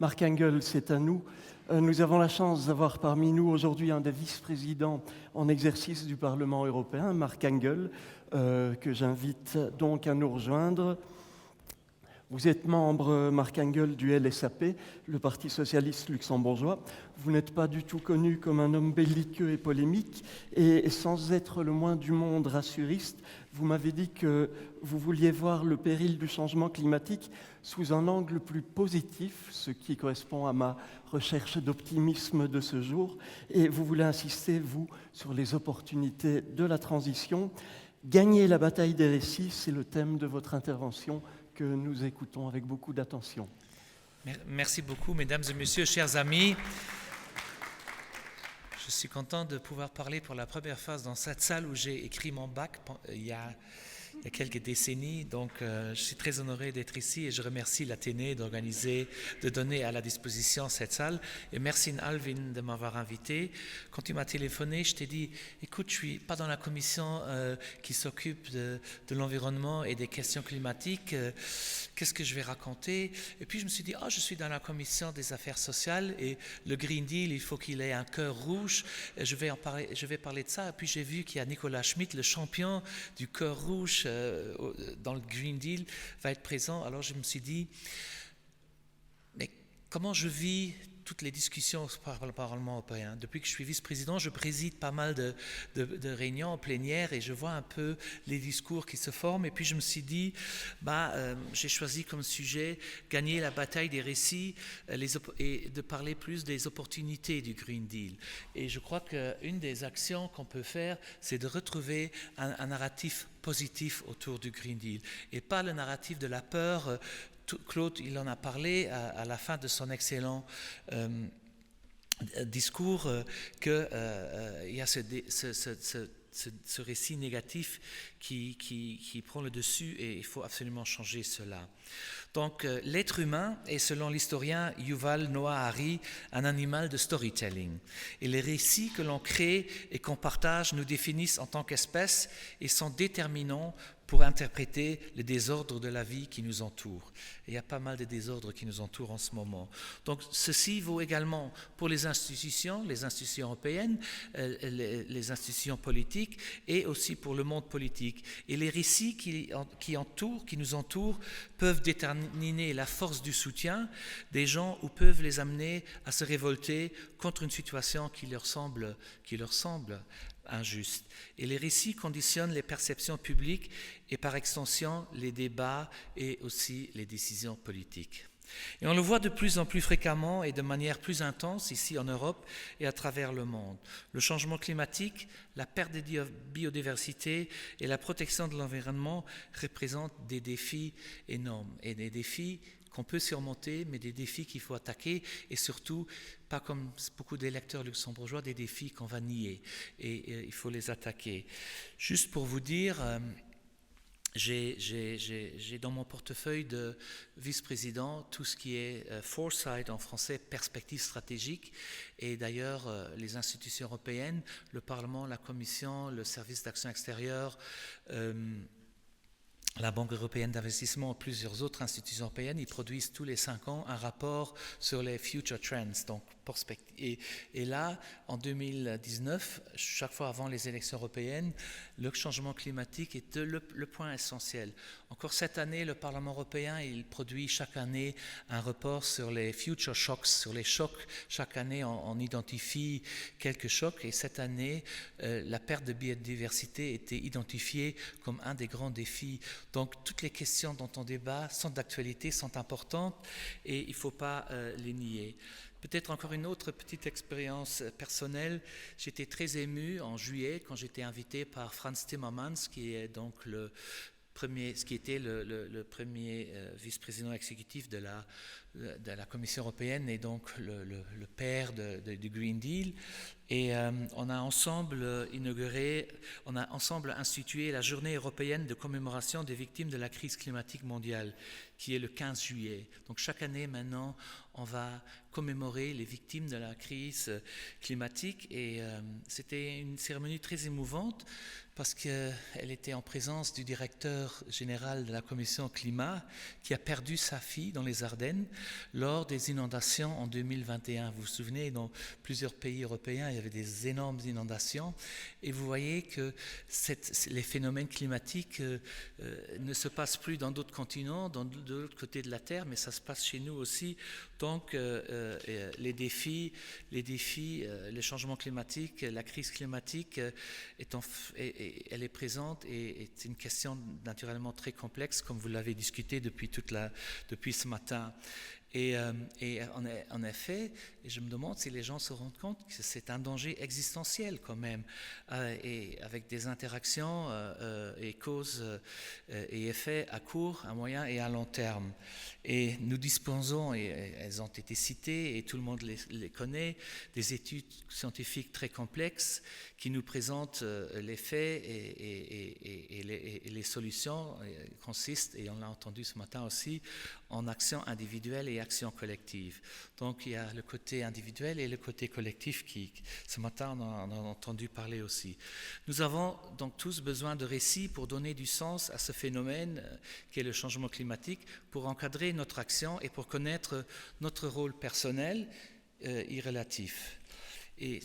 Marc Engel, c'est à nous. Nous avons la chance d'avoir parmi nous aujourd'hui un des vice-présidents en exercice du Parlement européen, Marc Engel, que j'invite donc à nous rejoindre. Vous êtes membre, Marc Engel, du LSAP, le Parti socialiste luxembourgeois. Vous n'êtes pas du tout connu comme un homme belliqueux et polémique, et sans être le moins du monde rassuriste, vous m'avez dit que vous vouliez voir le péril du changement climatique sous un angle plus positif, ce qui correspond à ma recherche d'optimisme de ce jour, et vous voulez insister, vous, sur les opportunités de la transition. Gagner la bataille des récits, c'est le thème de votre intervention que nous écoutons avec beaucoup d'attention. Merci beaucoup, mesdames et messieurs, chers amis. Je suis content de pouvoir parler pour la première fois dans cette salle où j'ai écrit mon bac il y a quelques décennies. Donc, je suis très honoré d'être ici et je remercie l'Athénée d'organiser, de donner à la disposition cette salle. Et merci Alvin de m'avoir invité. Quand tu m'as téléphoné, je t'ai dit, écoute, je suis pas dans la commission qui s'occupe de l'environnement et des questions climatiques. Qu'est-ce que je vais raconter? Et puis je me suis dit, je suis dans la commission des affaires sociales et le Green Deal, il faut qu'il ait un cœur rouge. Je vais parler de ça. Et puis j'ai vu qu'il y a Nicolas Schmitt, le champion du cœur rouge dans le Green Deal, va être présent. Alors je me suis dit, mais comment je vis toutes les discussions par le Parlement européen? Depuis que je suis vice-président, je préside pas mal de réunions en plénière et je vois un peu les discours qui se forment. Et puis je me suis dit, j'ai choisi comme sujet gagner la bataille des récits et de parler plus des opportunités du Green Deal. Et je crois qu'une des actions qu'on peut faire, c'est de retrouver un narratif positif autour du Green Deal et pas le narratif de la peur. Claude, il en a parlé à la fin de son excellent discours qu'il y a ce récit négatif qui prend le dessus et il faut absolument changer cela. Donc, l'être humain est, selon l'historien Yuval Noah Harari, un animal de storytelling. Et les récits que l'on crée et qu'on partage nous définissent en tant qu'espèce et sont déterminants pour interpréter le désordre de la vie qui nous entoure. Et il y a pas mal de désordres qui nous entourent en ce moment. Donc, ceci vaut également pour les institutions européennes, les institutions politiques et aussi pour le monde politique. Et les récits qui nous entourent peuvent déterminer la force du soutien des gens ou peuvent les amener à se révolter contre une situation qui leur semble injuste. Et les récits conditionnent les perceptions publiques et par extension les débats et aussi les décisions politiques. Et on le voit de plus en plus fréquemment et de manière plus intense ici en Europe et à travers le monde. Le changement climatique, la perte de biodiversité et la protection de l'environnement représentent des défis énormes et des défis qu'on peut surmonter, mais des défis qu'il faut attaquer et surtout, pas comme beaucoup d'électeurs luxembourgeois, des défis qu'on va nier et il faut les attaquer. Juste pour vous dire, j'ai dans mon portefeuille de vice-président tout ce qui est foresight en français, perspective stratégique, et d'ailleurs les institutions européennes, le Parlement, la Commission, le service d'action extérieure, la Banque européenne d'investissement et plusieurs autres institutions européennes, ils produisent tous les 5 ans un rapport sur les future trends. Donc, et là, en 2019, chaque fois avant les élections européennes, le changement climatique est le point essentiel. Encore cette année, le Parlement européen, il produit chaque année un rapport sur les future shocks, sur les chocs. Chaque année, on identifie quelques chocs et cette année, la perte de biodiversité était identifiée comme un des grands défis. Donc, toutes les questions dont on débat sont d'actualité, sont importantes et il ne faut pas les nier. Peut-être encore une autre petite expérience personnelle. J'étais très ému en juillet quand j'étais invité par Frans Timmermans, qui est donc le premier vice-président exécutif de la Commission européenne et donc le père du Green Deal. Et on a ensemble institué la journée européenne de commémoration des victimes de la crise climatique mondiale, qui est le 15 juillet. Donc chaque année maintenant, on va commémorer les victimes de la crise climatique et c'était une cérémonie très émouvante parce qu'elle était en présence du directeur général de la Commission Climat qui a perdu sa fille dans les Ardennes lors des inondations en 2021. Vous vous souvenez, dans plusieurs pays européens, il y avait des énormes inondations et vous voyez que les phénomènes climatiques ne se passent plus dans d'autres continents, de l'autre côté de la Terre, mais ça se passe chez nous aussi. Donc les défis, les changements climatiques, la crise climatique, elle est présente et est une question naturellement très complexe, comme vous l'avez discuté depuis ce matin. Et en effet, je me demande si les gens se rendent compte que c'est un danger existentiel quand même, et avec des interactions et causes et effets à court, à moyen et à long terme. Et nous disposons, et elles ont été citées, et tout le monde les connaît, des études scientifiques très complexes qui nous présentent les faits et les solutions consistent, et on l'a entendu ce matin aussi, en action individuelle et action collective. Donc il y a le côté individuel et le côté collectif qui, ce matin, on en a entendu parler aussi. Nous avons donc tous besoin de récits pour donner du sens à ce phénomène qui est le changement climatique, pour encadrer notre action et pour connaître notre rôle personnel et relatif. Et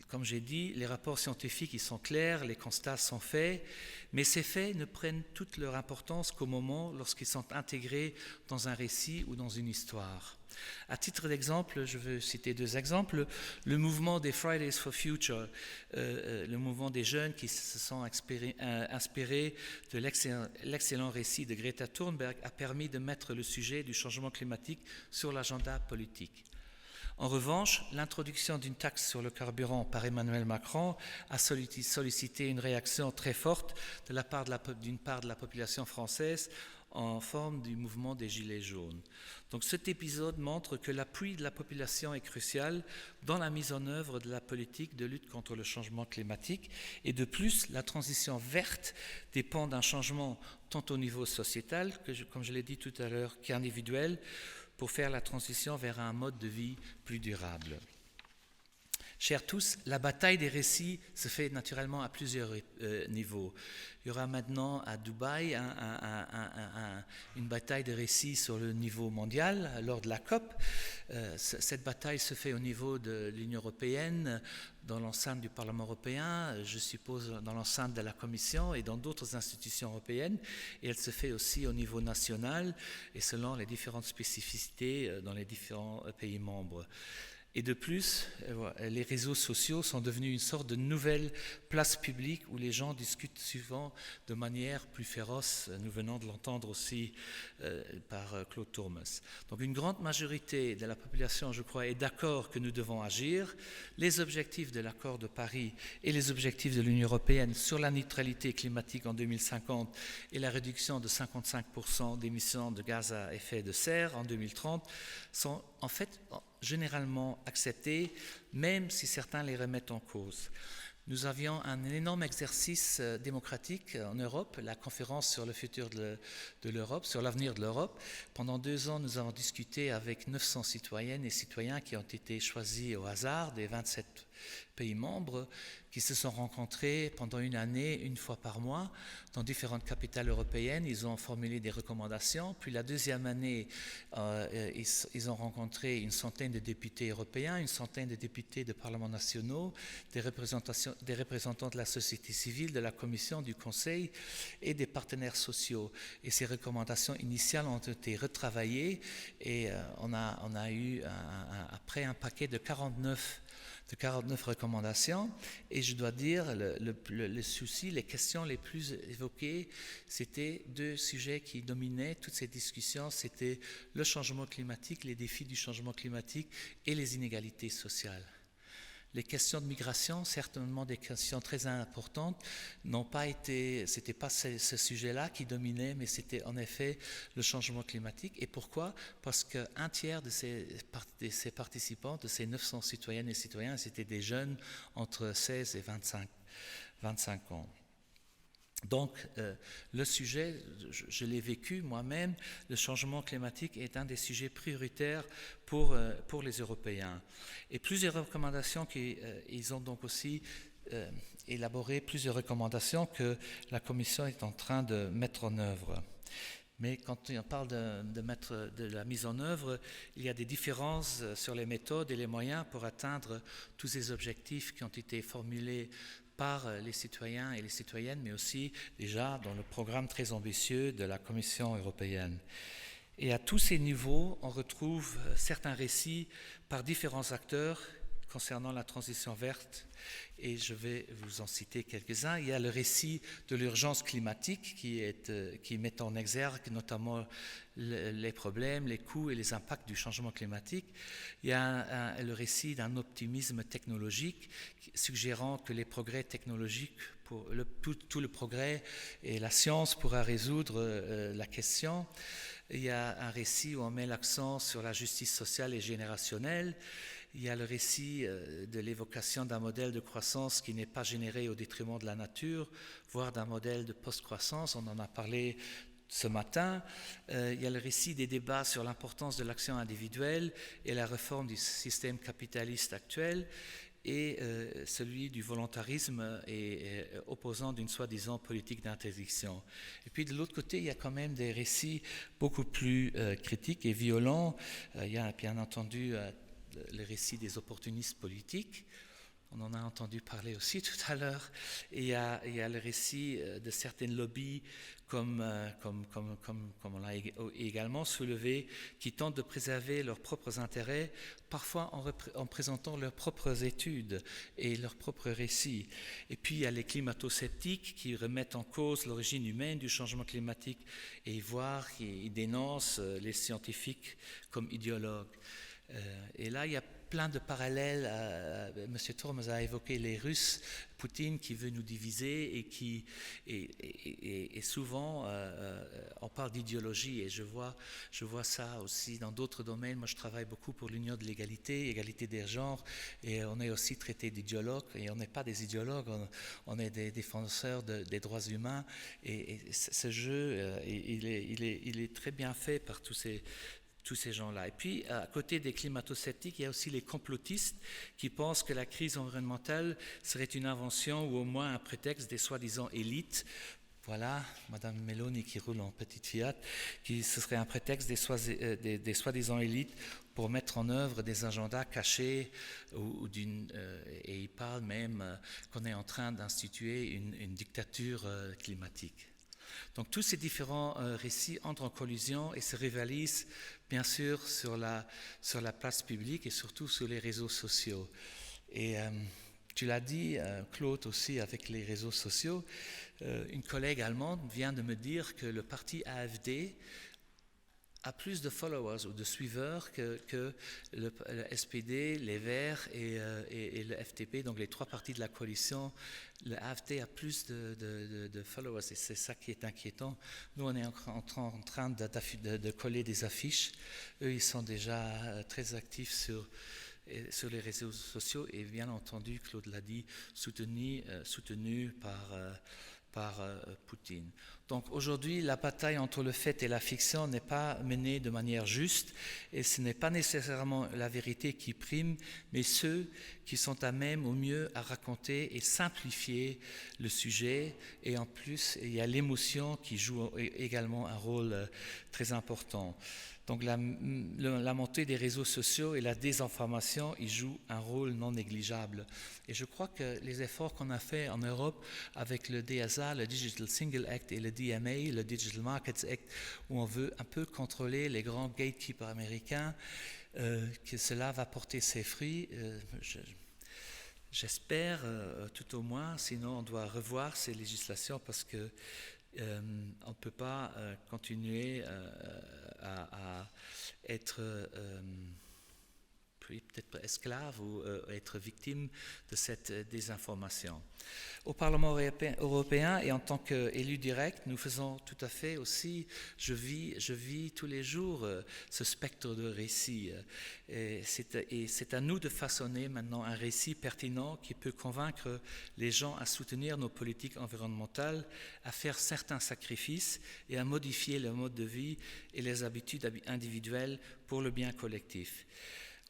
comme j'ai dit, les rapports scientifiques ils sont clairs, les constats sont faits, mais ces faits ne prennent toute leur importance qu'au moment lorsqu'ils sont intégrés dans un récit ou dans une histoire. À titre d'exemple, je veux citer 2 exemples. Le mouvement des Fridays for Future, le mouvement des jeunes qui se sont inspirés de l'excellent récit de Greta Thunberg, a permis de mettre le sujet du changement climatique sur l'agenda politique. En revanche, l'introduction d'une taxe sur le carburant par Emmanuel Macron a sollicité une réaction très forte d'une part de la population française en forme du mouvement des Gilets jaunes. Donc cet épisode montre que l'appui de la population est crucial dans la mise en œuvre de la politique de lutte contre le changement climatique. Et de plus, la transition verte dépend d'un changement tant au niveau sociétal, comme je l'ai dit tout à l'heure, qu'individuel, pour faire la transition vers un mode de vie plus durable. Chers tous, la bataille des récits se fait naturellement à plusieurs niveaux. Il y aura maintenant à Dubaï une bataille de récits sur le niveau mondial lors de la COP. Cette bataille se fait au niveau de l'Union européenne, dans l'enceinte du Parlement européen, je suppose dans l'enceinte de la Commission et dans d'autres institutions européennes. Et elle se fait aussi au niveau national et selon les différentes spécificités dans les différents pays membres. Et de plus, les réseaux sociaux sont devenus une sorte de nouvelle place publique où les gens discutent souvent de manière plus féroce. Nous venons de l'entendre aussi par Claude Turmes. Donc une grande majorité de la population, je crois, est d'accord que nous devons agir. Les objectifs de l'accord de Paris et les objectifs de l'Union européenne sur la neutralité climatique en 2050 et la réduction de 55% d'émissions de gaz à effet de serre en 2030 sont en fait généralement acceptés, même si certains les remettent en cause. Nous avions un énorme exercice démocratique en Europe, la conférence sur le futur de l'Europe, sur l'avenir de l'Europe. Pendant 2 ans, nous avons discuté avec 900 citoyennes et citoyens qui ont été choisis au hasard des 27 pays membres, qui se sont rencontrés pendant une année, une fois par mois, dans différentes capitales européennes. Ils ont formulé des recommandations. Puis la 2e année, ils ont rencontré une centaine de députés européens, une centaine de députés de parlements nationaux, des représentants de la société civile, de la Commission, du Conseil et des partenaires sociaux. Et ces recommandations initiales ont été retravaillées et on a eu après un paquet de 49 recommandations, et je dois dire, le souci, les questions les plus évoquées, c'était 2 sujets qui dominaient toutes ces discussions, c'était le changement climatique, les défis du changement climatique et les inégalités sociales. Les questions de migration, certainement des questions très importantes, c'était pas ce sujet-là qui dominait, mais c'était en effet le changement climatique. Et pourquoi ? Parce qu'un tiers de ces participants, de ces 900 citoyennes et citoyens, c'était des jeunes entre 16 et 25 ans. Donc, le sujet, je l'ai vécu moi-même, le changement climatique est un des sujets prioritaires pour les Européens. Et plusieurs recommandations, ils ont donc aussi élaboré plusieurs recommandations que la Commission est en train de mettre en œuvre. Mais quand on parle de la mise en œuvre, il y a des différences sur les méthodes et les moyens pour atteindre tous ces objectifs qui ont été formulés par les citoyens et les citoyennes, mais aussi déjà dans le programme très ambitieux de la Commission européenne. Et à tous ces niveaux, on retrouve certains récits par différents acteurs concernant la transition verte, et je vais vous en citer quelques-uns. Il y a le récit de l'urgence climatique qui met en exergue notamment les problèmes, les coûts et les impacts du changement climatique. Il y a le récit d'un optimisme technologique suggérant que les progrès technologiques, tout le progrès et la science pourra résoudre la question. Il y a un récit où on met l'accent sur la justice sociale et générationnelle. Il y a le récit de l'évocation d'un modèle de croissance qui n'est pas généré au détriment de la nature, voire d'un modèle de post-croissance, on en a parlé ce matin. Il y a le récit des débats sur l'importance de l'action individuelle et la réforme du système capitaliste actuel, et celui du volontarisme et opposant d'une soi-disant politique d'interdiction. Et puis de l'autre côté, il y a quand même des récits beaucoup plus critiques et violents. Il y a bien entendu le récit des opportunistes politiques, on en a entendu parler aussi tout à l'heure, et il y a le récit de certaines lobbies, comme on l'a également soulevé, qui tentent de préserver leurs propres intérêts, parfois en présentant leurs propres études et leurs propres récits. Et puis il y a les climato-sceptiques qui remettent en cause l'origine humaine du changement climatique et ils dénoncent les scientifiques comme idéologues. Et là, il y a plein de parallèles. M. Turmes a évoqué les Russes, Poutine qui veut nous diviser et souvent on parle d'idéologie, et je vois ça aussi dans d'autres domaines. Moi, je travaille beaucoup pour l'Union de l'égalité, égalité des genres, et on est aussi traité d'idéologues, et on n'est pas des idéologues, on est des défenseurs des droits humains, et ce jeu, il est très bien fait par tous ces gens-là. Et puis, à côté des climato-sceptiques, il y a aussi les complotistes qui pensent que la crise environnementale serait une invention ou au moins un prétexte des soi-disant élites. Voilà, Madame Meloni qui roule en petite Fiat, ce serait un prétexte des soi-disant élites pour mettre en œuvre des agendas cachés, et ils parlent même qu'on est en train d'instituer une dictature climatique. Donc tous ces différents récits entrent en collision et se rivalisent bien sûr sur la place publique et surtout sur les réseaux sociaux. Et tu l'as dit, Claude, aussi avec les réseaux sociaux, une collègue allemande vient de me dire que le parti AfD a plus de followers ou de suiveurs que le SPD, les Verts et le FDP, donc les trois partis de la coalition. Le AfD a plus de followers, et c'est ça qui est inquiétant. Nous, on est en train de coller des affiches. Eux, ils sont déjà très actifs sur les réseaux sociaux, et bien entendu, Claude l'a dit, soutenus par Poutine. Donc aujourd'hui, la bataille entre le fait et la fiction n'est pas menée de manière juste, et ce n'est pas nécessairement la vérité qui prime, mais ceux qui sont à même au mieux à raconter et simplifier le sujet. Et en plus, il y a l'émotion qui joue également un rôle très important. Donc la montée des réseaux sociaux et la désinformation y jouent un rôle non négligeable. Et je crois que les efforts qu'on a faits en Europe avec le DSA, le Digital Single Act, et le DMA, le Digital Markets Act, où on veut un peu contrôler les grands gatekeepers américains, que cela va porter ses fruits. J'espère tout au moins, sinon on doit revoir ces législations parce que on ne peut pas continuer à être peut-être esclave ou être victime de cette désinformation. Au Parlement européen et en tant qu'élu direct, nous faisons tout à fait aussi, je vis tous les jours ce spectre de récits. Et c'est à nous de façonner maintenant un récit pertinent qui peut convaincre les gens à soutenir nos politiques environnementales, à faire certains sacrifices et à modifier leur mode de vie et les habitudes individuelles pour le bien collectif.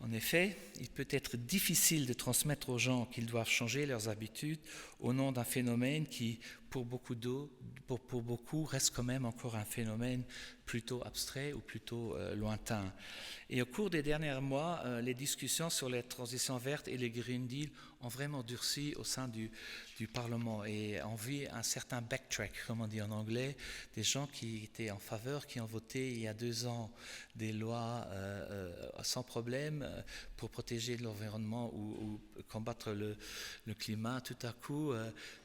En effet, il peut être difficile de transmettre aux gens qu'ils doivent changer leurs habitudes au nom d'un phénomène qui, pour beaucoup, reste quand même encore un phénomène plutôt abstrait ou plutôt lointain. Et au cours des derniers mois, les discussions sur les transitions vertes et les Green Deal ont vraiment durci au sein du Parlement. Et on vit un certain backtrack, comme on dit en anglais, des gens qui étaient en faveur, qui ont voté il y a 2 ans des lois sans problème pour protéger l'environnement ou combattre le climat, tout à coup,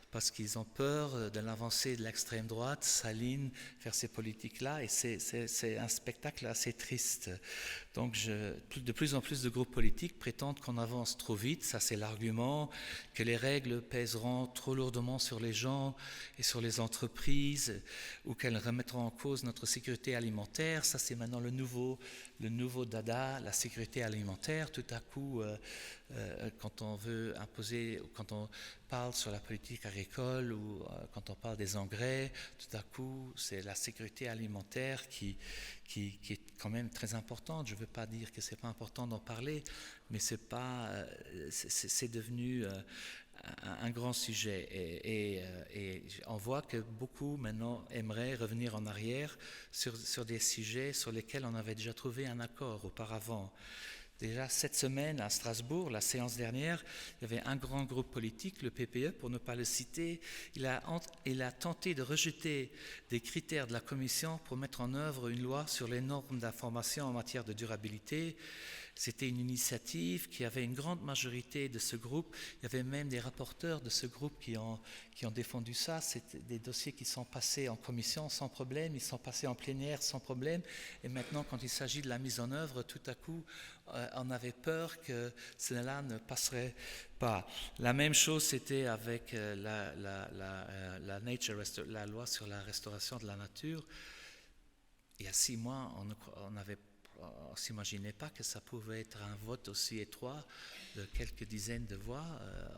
parce qu'ils ont peur de l'avancée de l'extrême droite, s'alignent vers ces politiques-là, et c'est un spectacle assez triste. Donc de plus en plus de groupes politiques prétendent qu'on avance trop vite, ça c'est l'argument, que les règles pèseront trop lourdement sur les gens et sur les entreprises, ou qu'elles remettront en cause notre sécurité alimentaire. Ça c'est maintenant le nouveau dada, la sécurité alimentaire. Tout à coup, quand on veut imposer, quand on parle sur la politique agricole ou quand on parle des engrais, tout à coup c'est la sécurité alimentaire qui est quand même très importante. Je ne veux pas dire que ce n'est pas important d'en parler, mais c'est devenu un grand sujet. Et on voit que beaucoup maintenant aimeraient revenir en arrière sur des sujets sur lesquels on avait déjà trouvé un accord auparavant. Déjà cette semaine à Strasbourg, la séance dernière, il y avait un grand groupe politique, le PPE, pour ne pas le citer. Il a tenté de rejeter des critères de la Commission pour mettre en œuvre une loi sur les normes d'information en matière de durabilité. C'était une initiative qui avait une grande majorité de ce groupe. Il y avait même des rapporteurs de ce groupe qui ont défendu ça. C'était des dossiers qui sont passés en commission sans problème, ils sont passés en plénière sans problème. Et maintenant, quand il s'agit de la mise en œuvre, tout à coup, on avait peur que cela ne passerait pas. La même chose, c'était avec la loi sur la restauration de la nature. Il y a 6 mois, on ne s'imaginait pas que ça pouvait être un vote aussi étroit de quelques dizaines de voix.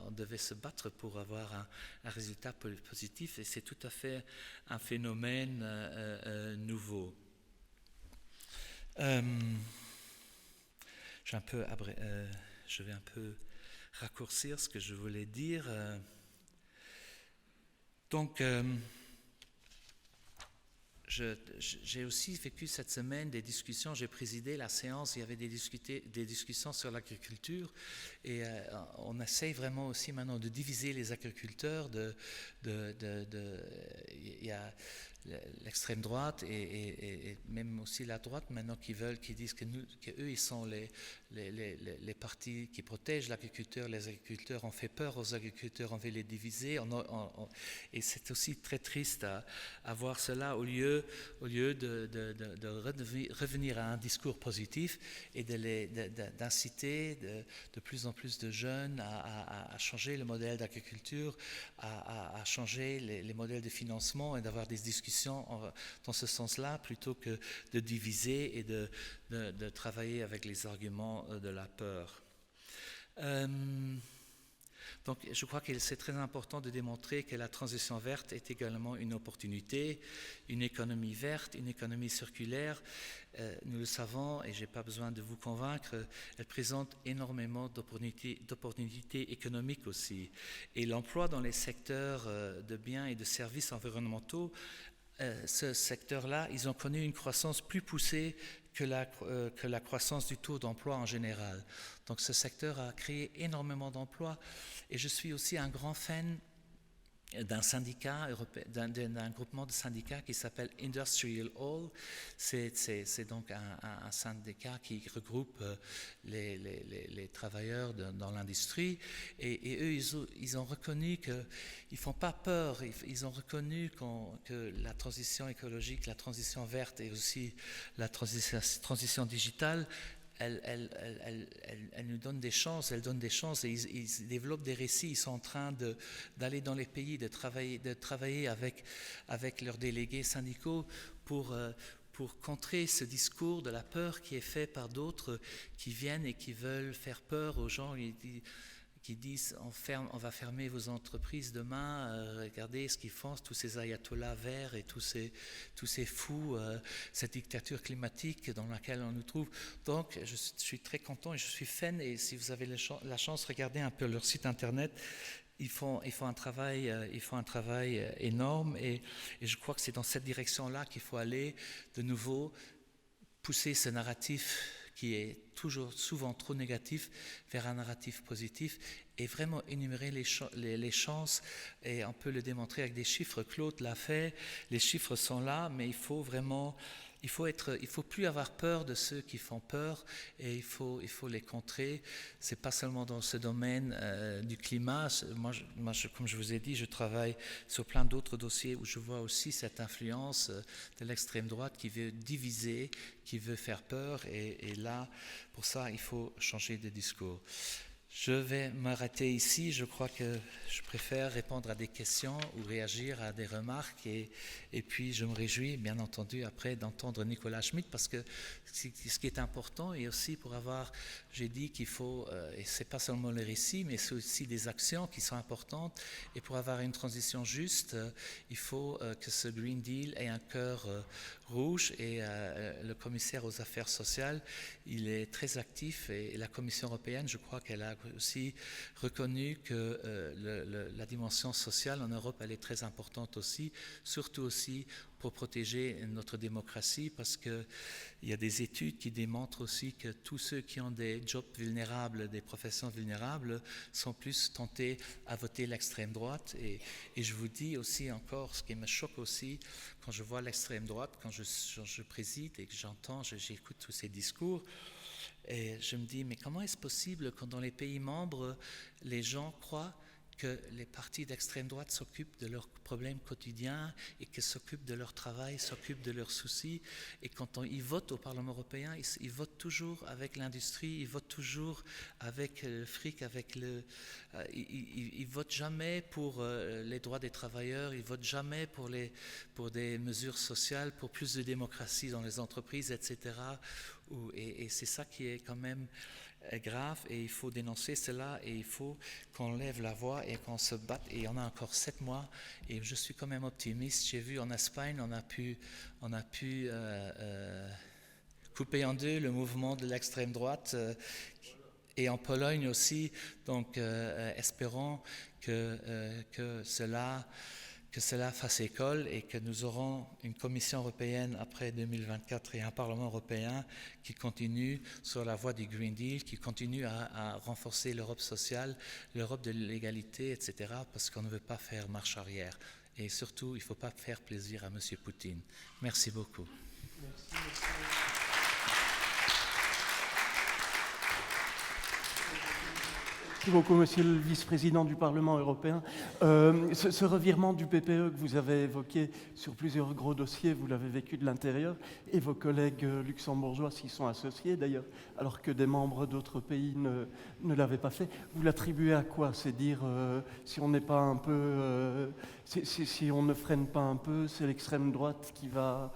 On devait se battre pour avoir un résultat positif, et c'est tout à fait un phénomène nouveau. Je vais un peu raccourcir ce que je voulais dire. Donc, j'ai aussi vécu cette semaine des discussions, j'ai présidé la séance, il y avait des discussions sur l'agriculture, et on essaye vraiment aussi maintenant de diviser les agriculteurs. Il y a l'extrême droite et même aussi la droite maintenant qui disent que eux ils sont les partis qui protègent l'agriculteur. Les agriculteurs ont fait peur aux agriculteurs, on veut les diviser, et c'est aussi très triste à voir cela au lieu de revenir à un discours positif et d'inciter de plus en plus de jeunes à changer le modèle d'agriculture, à changer les modèles de financement, et d'avoir des discussions dans ce sens-là, plutôt que de diviser et de travailler avec les arguments de la peur. Donc je crois que c'est très important de démontrer que la transition verte est également une opportunité, une économie verte, une économie circulaire. Nous le savons, et je n'ai pas besoin de vous convaincre, elle présente énormément d'opportunités économiques aussi. Et l'emploi dans les secteurs de biens et de services environnementaux, ce secteur-là, ils ont connu une croissance plus poussée que la croissance du taux d'emploi en général. Donc ce secteur a créé énormément d'emplois, et je suis aussi un grand fan d'un syndicat européen, d'un groupement de syndicats qui s'appelle Industrial All. C'est donc un syndicat qui regroupe les travailleurs dans l'industrie, et eux ils ont reconnu qu'ils ne font pas peur. Ils ont reconnu que la transition écologique, la transition verte et aussi la transition digitale, elle nous donne des chances, elle donne des chances, et ils développent des récits. Ils sont en train d'aller dans les pays, de travailler avec leurs délégués syndicaux pour contrer ce discours de la peur qui est fait par d'autres qui viennent et qui veulent faire peur aux gens. Qui disent on va fermer vos entreprises demain, regardez ce qu'ils font, tous ces ayatollahs verts et tous ces fous, cette dictature climatique dans laquelle on nous trouve. Donc je suis très content et je suis fan, et si vous avez la chance, regardez un peu leur site internet. ils font un travail, énorme et je crois que c'est dans cette direction-là qu'il faut aller de nouveau, pousser ce narratif qui est toujours souvent trop négatif vers un narratif positif et vraiment énumérer les chances et on peut le démontrer avec des chiffres. Claude l'a fait, les chiffres sont là, mais il faut plus avoir peur de ceux qui font peur et il faut les contrer. C'est pas seulement dans ce domaine du climat. Moi, comme je vous ai dit, je travaille sur plein d'autres dossiers où je vois aussi cette influence de l'extrême droite qui veut diviser, qui veut faire peur et là, pour ça, il faut changer de discours. Je vais m'arrêter ici. Je crois que je préfère répondre à des questions ou réagir à des remarques. Et puis, je me réjouis, bien entendu, après d'entendre Nicolas Schmitt, parce que ce qui est important, et aussi pour avoir, j'ai dit qu'il faut, et ce n'est pas seulement le récit, mais c'est aussi des actions qui sont importantes. Et pour avoir une transition juste, il faut que ce Green Deal ait un cœur rouge. Et le commissaire aux affaires sociales, il est très actif. Et la Commission européenne, je crois qu'elle a aussi reconnu que la dimension sociale en Europe, elle est très importante aussi, surtout aussi pour protéger notre démocratie, parce qu'il y a des études qui démontrent aussi que tous ceux qui ont des jobs vulnérables, des professions vulnérables, sont plus tentés à voter l'extrême droite. Et je vous dis aussi encore, ce qui me choque aussi, quand je vois l'extrême droite, quand je préside et que j'écoute tous ces discours, et je me dis, mais comment est-ce possible quand dans les pays membres, les gens croient que les partis d'extrême droite s'occupent de leurs problèmes quotidiens et qu'ils s'occupent de leur travail, s'occupent de leurs soucis. Et quand ils votent au Parlement européen, ils votent toujours avec l'industrie, ils votent toujours avec le fric, ils votent jamais pour les droits des travailleurs, ils votent jamais pour des mesures sociales, pour plus de démocratie dans les entreprises, etc. Et c'est ça qui est quand même grave et il faut dénoncer cela et il faut qu'on lève la voix et qu'on se batte et on a encore 7 mois et je suis quand même optimiste. J'ai vu en Espagne, on a pu couper en deux le mouvement de l'extrême droite et en Pologne aussi, donc espérons que cela fasse école et que nous aurons une Commission européenne après 2024 et un Parlement européen qui continue sur la voie du Green Deal, qui continue à renforcer l'Europe sociale, l'Europe de l'égalité, etc., parce qu'on ne veut pas faire marche arrière. Et surtout, il ne faut pas faire plaisir à M. Poutine. Merci beaucoup. Merci. Merci beaucoup, Monsieur le Vice-président du Parlement européen. Ce revirement du PPE que vous avez évoqué sur plusieurs gros dossiers, vous l'avez vécu de l'intérieur, et vos collègues luxembourgeois s'y sont associés d'ailleurs, alors que des membres d'autres pays ne l'avaient pas fait. Vous l'attribuez à quoi? C'est dire si on n'est pas un peu, si on ne freine pas un peu, c'est l'extrême droite qui va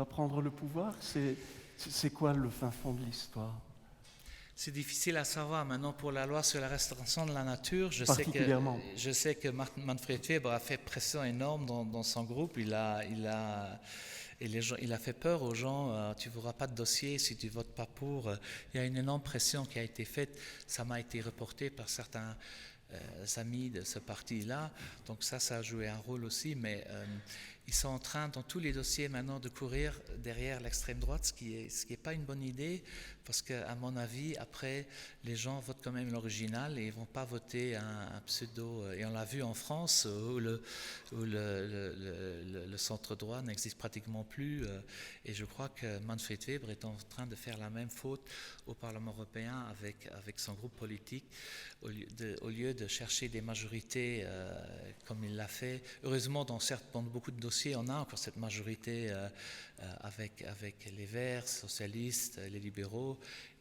prendre le pouvoir. C'est quoi le fin fond de l'histoire? C'est difficile à savoir. Maintenant, pour la loi sur la restauration de la nature, je sais que Manfred Weber a fait pression énorme dans son groupe. Il a fait peur aux gens. Tu n'auras pas de dossier si tu ne votes pas pour. Il y a une énorme pression qui a été faite. Ça m'a été reporté par certains amis de ce parti-là. Donc ça a joué un rôle aussi. Mais ils sont en train, dans tous les dossiers maintenant, de courir derrière l'extrême droite, ce qui est pas une bonne idée, parce qu'à mon avis, après, les gens votent quand même l'original et ils vont pas voter un pseudo. Et on l'a vu en France, où le centre-droit n'existe pratiquement plus. Et je crois que Manfred Weber est en train de faire la même faute au Parlement européen avec son groupe politique, au lieu de chercher des majorités comme il l'a fait. Heureusement, dans beaucoup de dossiers, on a encore cette majorité avec les Verts, socialistes, les libéraux,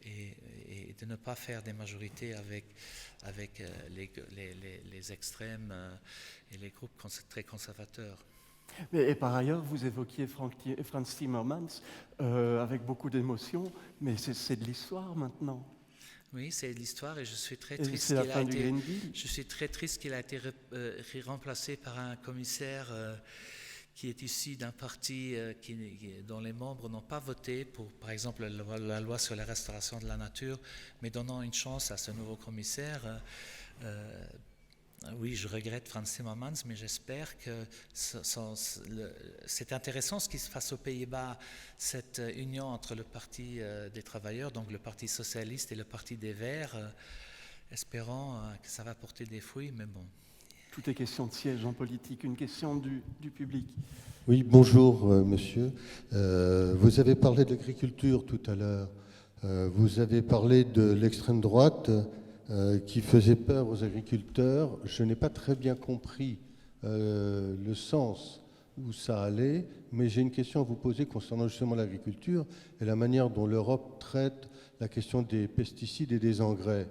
et de ne pas faire des majorités avec les extrêmes et les groupes très conservateurs. Et par ailleurs, vous évoquiez Frans Timmermans avec beaucoup d'émotion, mais c'est de l'histoire maintenant. Oui, c'est de l'histoire et je suis très triste qu'il a été remplacé par un commissaire qui est issu d'un parti dont les membres n'ont pas voté pour, par exemple, la loi sur la restauration de la nature, mais donnant une chance à ce nouveau commissaire. Oui, je regrette Frans Timmermans, mais j'espère que c'est intéressant ce qui se passe aux Pays-Bas, cette union entre le Parti des travailleurs, donc le Parti socialiste et le Parti des Verts, espérant que ça va porter des fruits, mais bon. Tout est question de siège en politique. Une question du public. Oui, bonjour monsieur. Vous avez parlé de l'agriculture tout à l'heure. Vous avez parlé de l'extrême droite qui faisait peur aux agriculteurs. Je n'ai pas très bien compris le sens où ça allait, mais j'ai une question à vous poser concernant justement l'agriculture et la manière dont l'Europe traite la question des pesticides et des engrais.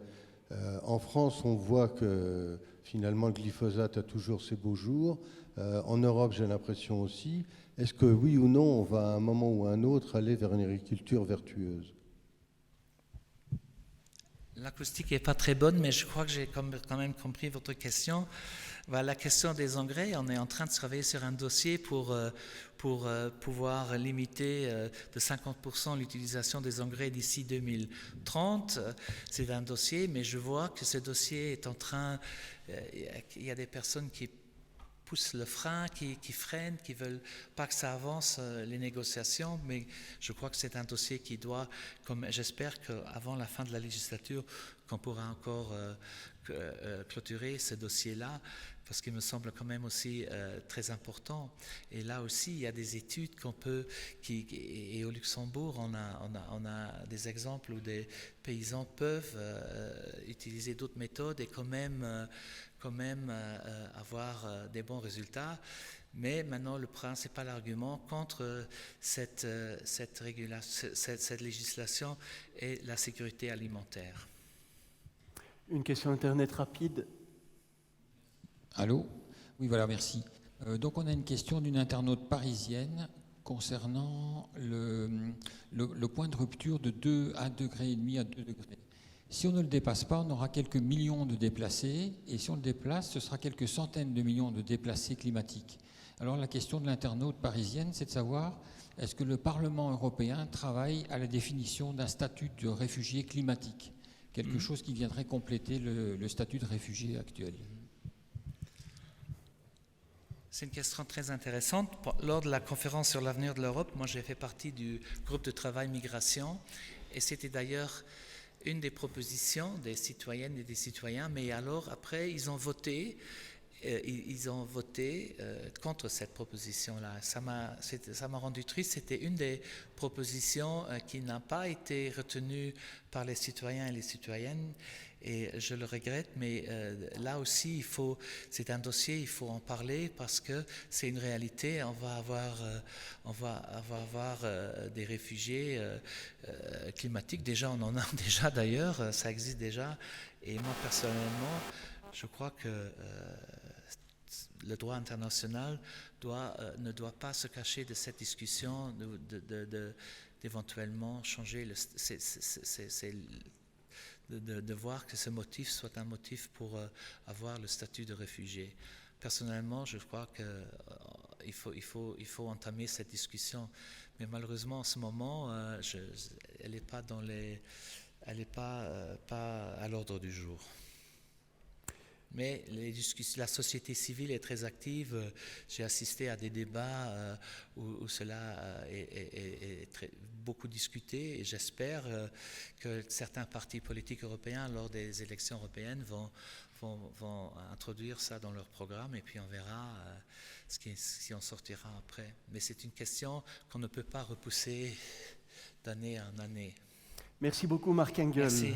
En France, on voit que finalement le glyphosate a toujours ses beaux jours. En Europe, j'ai l'impression aussi. Est-ce que oui ou non, on va à un moment ou à un autre aller vers une agriculture vertueuse ? L'acoustique n'est pas très bonne, mais je crois que j'ai quand même compris votre question. La question des engrais, on est en train de travailler sur un dossier pour pouvoir limiter de 50% l'utilisation des engrais d'ici 2030. C'est un dossier, mais je vois que ce dossier est en train... Il y a des personnes qui poussent le frein, qui freinent, qui ne veulent pas que ça avance, les négociations, mais je crois que c'est un dossier qui doit, comme j'espère qu'avant la fin de la législature, qu'on pourra encore clôturer ce dossier-là, parce qu'il me semble quand même aussi très important. Et là aussi, il y a des études qu'on peut, et au Luxembourg, on a des exemples où des paysans peuvent utiliser d'autres méthodes et quand même avoir des bons résultats. Mais maintenant, le principal argument contre cette législation est la sécurité alimentaire. Une question Internet rapide. Allô ? Oui, voilà, merci. Donc on a une question d'une internaute parisienne concernant le point de rupture de 2 à 2,5 degrés à 2 degrés. Si on ne le dépasse pas, on aura quelques millions de déplacés, et si on le déplace, ce sera quelques centaines de millions de déplacés climatiques. Alors la question de l'internaute parisienne, c'est de savoir, est-ce que le Parlement européen travaille à la définition d'un statut de réfugié climatique, quelque chose qui viendrait compléter le statut de réfugié actuel? C'est une question très intéressante. Lors de la conférence sur l'avenir de l'Europe, moi j'ai fait partie du groupe de travail migration, et c'était d'ailleurs une des propositions des citoyennes et des citoyens, mais alors après ils ont voté contre cette proposition-là. Ça m'a rendu triste. C'était une des propositions qui n'a pas été retenue par les citoyens et les citoyennes, et je le regrette, mais là aussi, c'est un dossier, il faut en parler parce que c'est une réalité. On va avoir des réfugiés climatiques. Déjà, on en a déjà d'ailleurs, ça existe déjà. Et moi, personnellement, je crois que le droit international ne doit pas se cacher de cette discussion d'éventuellement changer de voir que ce motif soit un motif pour avoir le statut de réfugié. Personnellement, je crois qu'il faut entamer cette discussion, mais malheureusement en ce moment, elle n'est pas pas à l'ordre du jour. Mais la société civile est très active. J'ai assisté à des débats où cela est beaucoup discuté, et j'espère que certains partis politiques européens, lors des élections européennes, vont introduire ça dans leur programme, et puis on verra ce qui en sortira après. Mais c'est une question qu'on ne peut pas repousser d'année en année. Merci beaucoup, Marc Engel. Merci.